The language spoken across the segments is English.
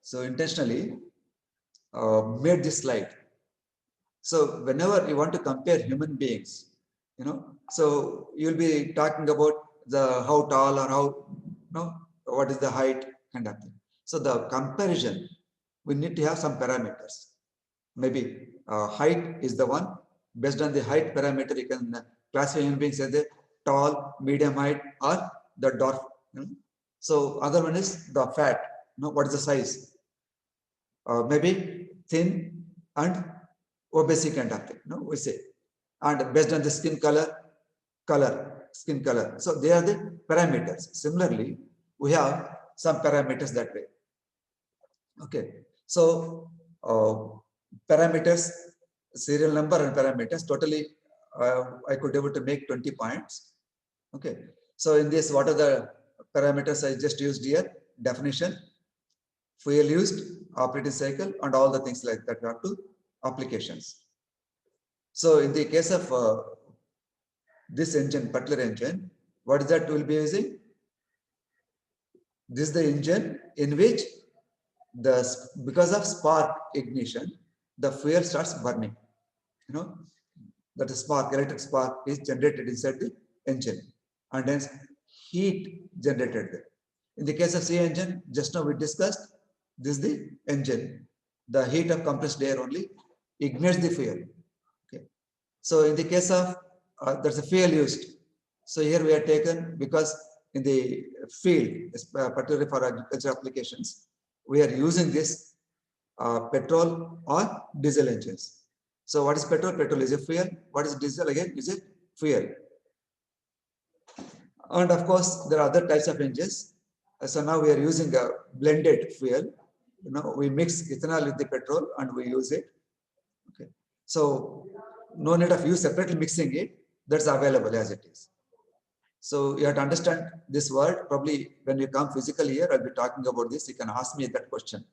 So intentionally made this slide. So whenever you want to compare human beings, so you'll be talking about the how tall or how, what is the height kind of thing. So the comparison, we need to have some parameters. Maybe height is the one. Based on the height parameter, you can classify human beings as the tall, medium height, or the dwarf. So other one is the fat. What is the size? Maybe thin and obesity kind of thing. We say, and based on the skin skin color. So they are the parameters. Similarly, we have some parameters that way. Okay, so parameters, serial number and parameters, totally I could able to make 20 points. Okay, so in this, what are the parameters I just used here? Definition, fuel used, operating cycle, and all the things like that are to applications. So in the case of this engine, particular engine, what is that we'll be using? This is the engine in which because of spark ignition, the fuel starts burning. That spark, electric spark is generated inside the engine, and hence heat generated there. In the case of C engine, just now we discussed, this is the engine. The heat of compressed air only ignites the fuel. Okay. So in the case of there's a fuel used. So here we are taken because in the field, particularly for agriculture applications, we are using this petrol or diesel engines. So what is petrol? Petrol is a fuel. What is diesel? Again, is a fuel. And of course, there are other types of engines. So now we are using a blended fuel. We mix ethanol with the petrol and we use it. Okay. So no need of you separately mixing it. That's available as it is. So you have to understand this word. Probably when you come physically here, I'll be talking about this. You can ask me that question.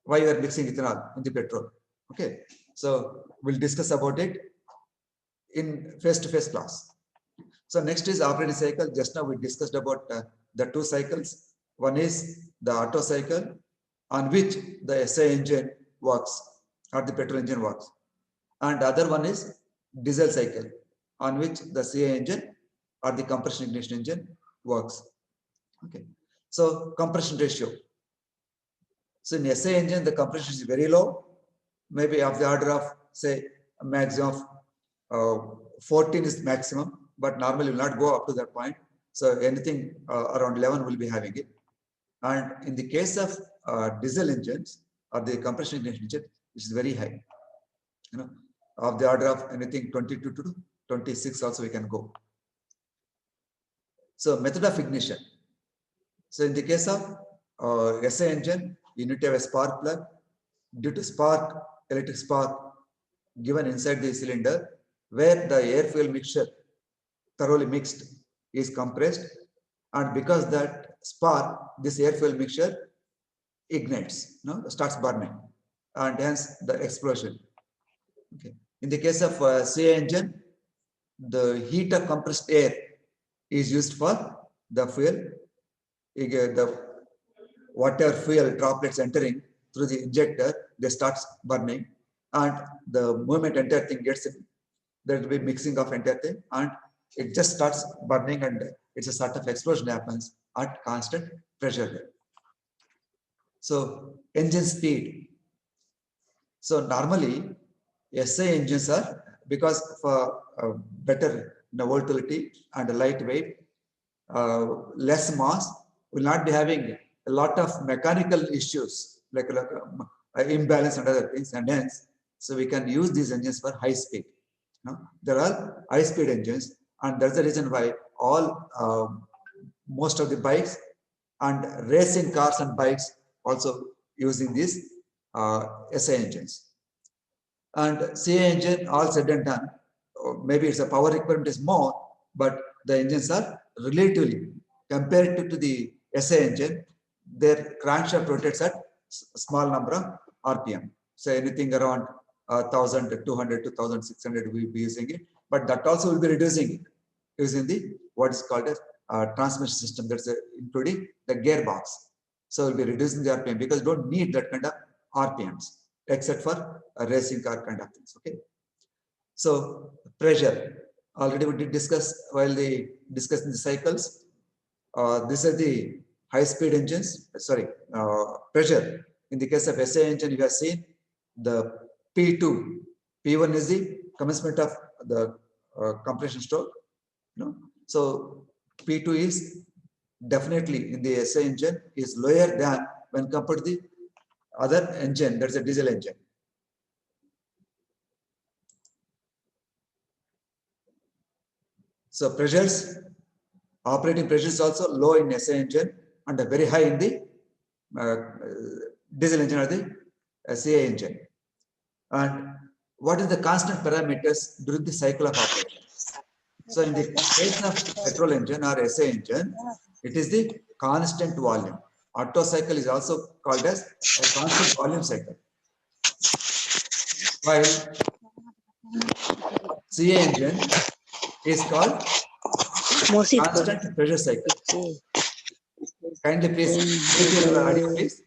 Why you are mixing ethanol in the petrol? Okay. So we'll discuss about it in face-to-face class. So next is operating cycle. Just now we discussed about the two cycles. One is the Otto cycle, on which the SI engine works or the petrol engine works. And the other one is diesel cycle, on which the CI engine or the compression ignition engine works. Okay. So compression ratio. So in SI engine, the compression is very low, maybe of the order of, say, a maximum of 14 is maximum, but normally will not go up to that point. So anything around 11 will be having it. And in the case of diesel engines or the compression ignition engine, which is very high, of the order of anything 22 to 26 also we can go. So method of ignition. So in the case of SI engine, you need to have a spark plug. Due to spark, electric spark given inside the cylinder, where the air fuel mixture thoroughly mixed is compressed, and because that spark, this air fuel mixture ignites, starts burning, and hence the explosion. Okay. In the case of CI engine, the heat of compressed air is used for the fuel. The water fuel droplets entering through the injector, they start burning, and the moment entire thing gets in, there will be mixing of entire thing, and it just starts burning, and it's a sort of explosion happens at constant pressure there. So engine speed. So normally SI engines are, because for better volatility and lightweight, less mass, will not be having a lot of mechanical issues like imbalance and other things, and hence, so we can use these engines for high speed. There are high speed engines, and that's the reason why all most of the bikes and racing cars and bikes also using these SI engines. And CI engine, all said and done, maybe its power requirement is more, but the engines are relatively, compared to the SI engine, their crankshaft rotates at small number of RPM. So anything around 1200 to 1600 we will be using it, but that also will be reducing it using the what is called as transmission system, that's including the gearbox. So we'll be reducing the RPM because you don't need that kind of RPMs except for a racing car kind of things. Okay. So pressure, already we did discuss while discussing the cycles. These are the high-speed engines. Sorry, pressure. In the case of SA engine, you have seen the P2. P1 is the commencement of the compression stroke. So P2 is definitely in the SA engine is lower than when compared to the other engine, that's a diesel engine. So pressures, operating pressures also low in SA engine and very high in the diesel engine or the CA engine. And what is the constant parameters during the cycle of operation? So in the case of petrol engine or SA engine, it is the constant volume. Otto cycle is also called as a constant volume cycle. While CA engine is called constant pressure cycle. Kindly please keep your audio, please.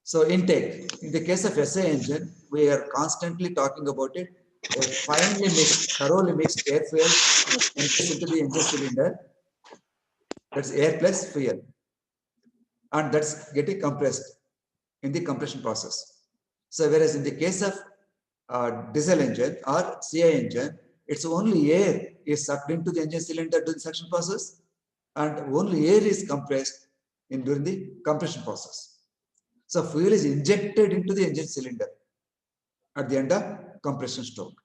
So intake. In the case of SA engine, we are constantly talking about it. A finely mixed, thoroughly mixed air fuel enters into the engine cylinder. That's air plus fuel. And that's getting compressed in the compression process. So whereas in the case of diesel engine or CI engine, it's only air is sucked into the engine cylinder during the suction process and only air is compressed during the compression process. So fuel is injected into the engine cylinder at the end of compression stroke.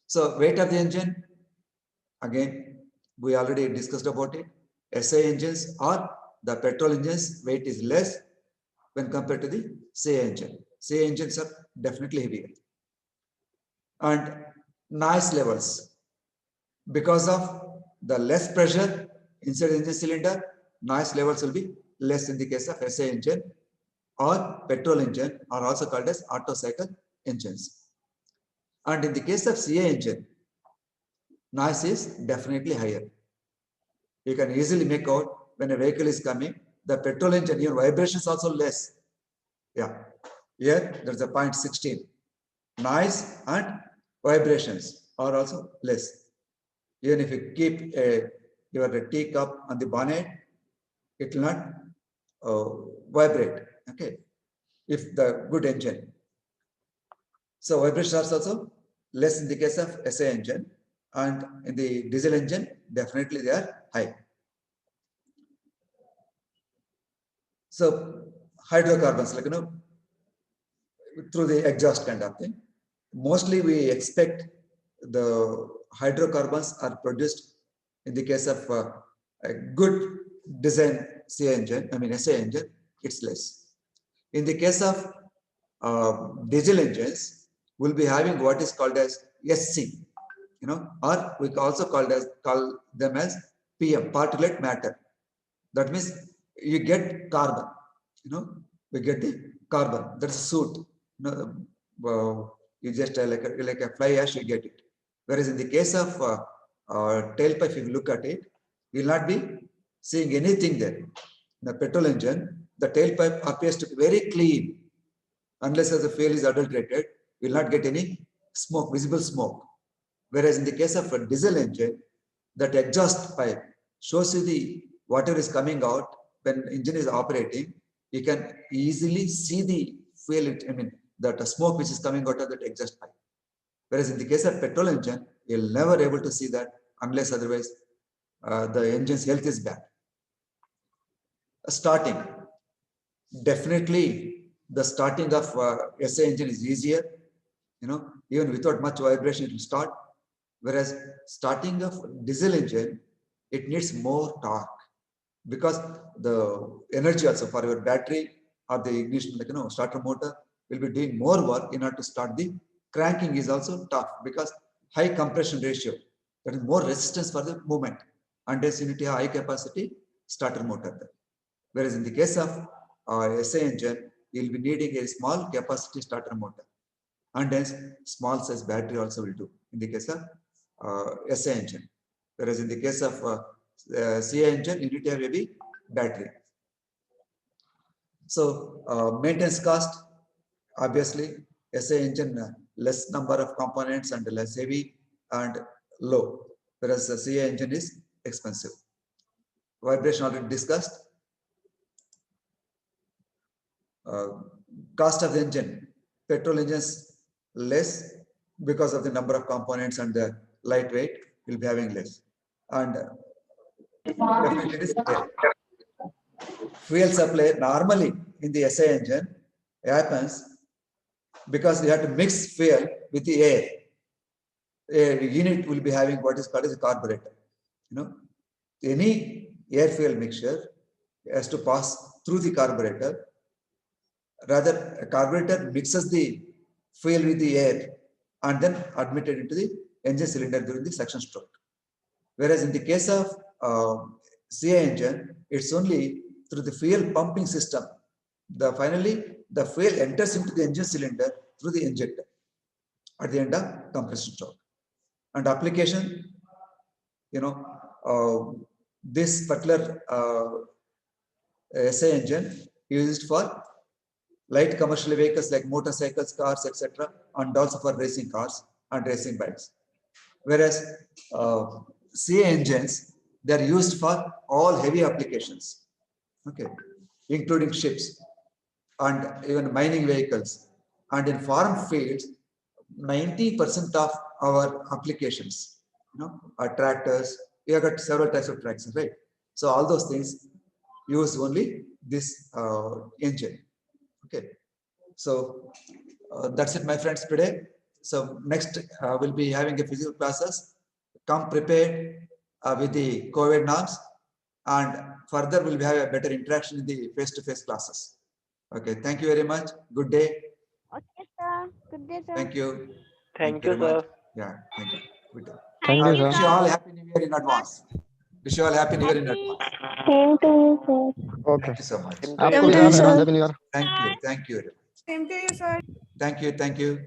So weight of the engine, again, we already discussed about it. SA engines or the petrol engines weight is less when compared to the CA engine. CA engines are definitely heavier. And noise levels, because of the less pressure inside the engine cylinder, noise levels will be less in the case of SA engine or petrol engine, are also called as Otto cycle engines. And in the case of CA engine, noise is definitely higher. You can easily make out when a vehicle is coming, the petrol engine, your vibration is also less. Yeah, here there's a 0.16. Noise and vibrations are also less. Even if you keep your teacup on the bonnet, it will not vibrate. Okay, if the good engine. So vibrations are also less in the case of SA engine, and in the diesel engine, definitely they are high. So hydrocarbons, like through the exhaust kind of thing. Mostly we expect the hydrocarbons are produced in the case of a good design CA engine, SA engine, it's less. In the case of diesel engines, we'll be having what is called as SC, or we also call them as PM, particulate matter. That means you get carbon, we get the carbon. That's a soot. You just like a fly ash, you get it. Whereas in the case of tailpipe, if you look at it, you'll not be seeing anything there. In a petrol engine, the tailpipe appears to be very clean. Unless the fuel is adulterated, you will not get any smoke, visible smoke. Whereas in the case of a diesel engine, that exhaust pipe shows you the whatever is coming out when engine is operating. You can easily see the fuel, that smoke which is coming out of that exhaust pipe. Whereas in the case of petrol engine, you'll never able to see that unless otherwise the engine's health is bad. Starting, definitely the starting of SA engine is easier, even without much vibration it will start. Whereas starting of diesel engine, it needs more torque because the energy also for your battery or the ignition, starter motor will be doing more work in order to start. The cranking is also tough because high compression ratio, that is more resistance for the movement, and hence you need to have high capacity starter motor. Whereas in the case of SA engine, you will be needing a small capacity starter motor, and hence small size battery also will do in the case of SA engine. Whereas in the case of CA engine, you need to have a big battery. So maintenance cost, obviously, SA engine less number of components and less heavy and low, whereas the CA engine is expensive. Vibration already discussed. Cost of the engine, petrol engines less because of the number of components and the lightweight will be having less. And definitely it is air. Fuel supply normally in the SA engine happens because you have to mix fuel with the air. A unit will be having what is called as a carburetor. You know, any air fuel mixture has to pass through the carburetor. Rather, a carburetor mixes the fuel with the air and then admitted into the engine cylinder during the suction stroke. Whereas in the case of CA engine, it's only through the fuel pumping system. Finally, the fuel enters into the engine cylinder through the injector at the end of compression stroke. And application, this particular SA engine used for light commercial vehicles like motorcycles, cars, etc., and also for racing cars and racing bikes. Whereas CA engines, they are used for all heavy applications, okay, including ships and even mining vehicles. And in farm fields, 90% of our applications, are tractors. We have got several types of tractors, right? So all those things use only this engine. Okay, so that's it, my friends, today. So next we'll be having a physical classes. Come prepared with the COVID norms, and further we'll have a better interaction in the face-to-face classes. Okay, thank you very much. Good day. Okay, sir. Good day, sir. Thank you. Thank you, very much. sir. Yeah, thank you. Good day. Thank you, Wish sir. you all happy New Year in advance. Wish you all happy New Year in advance. Same to you, sir. Okay. Thank you so much. Same to आपको you, भी sir. advance happy new year. Thank you. Thank you. Same to you, sir. Thank you. Thank you.